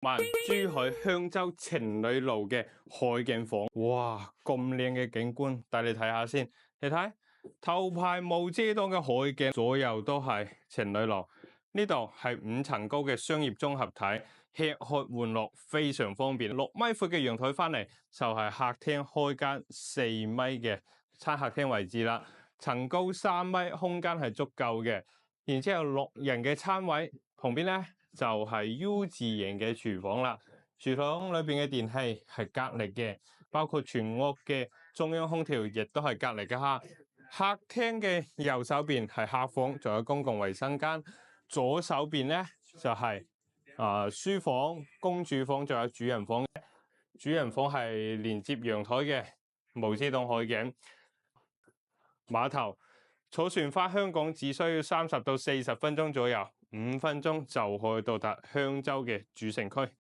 萬珠海香洲情侶路嘅海景房，哇，咁靚嘅景觀，帶你睇下先。你睇頭排冇遮擋嘅海景，左右都係情侶樓。呢度係5層高嘅商業綜合體，吃喝玩樂非常方便。6米闊嘅陽台翻嚟就係客廳開間4米嘅餐客廳位置啦，層高3米，空間係足夠嘅。然之後6人嘅餐位旁邊咧就係 U 字型嘅廚房啦。廚房裏邊嘅電器係格力嘅，包括全屋嘅中央空調亦都係格力嘅哈。客廳嘅右手邊係客房，仲有公共衛生間。左手邊咧就係書房、公主房，仲有主人房。主人房係連接陽台嘅無遮擋海景。碼頭坐船返香港只需要30到40分鐘左右，5分鐘就可以到達香洲嘅主城區。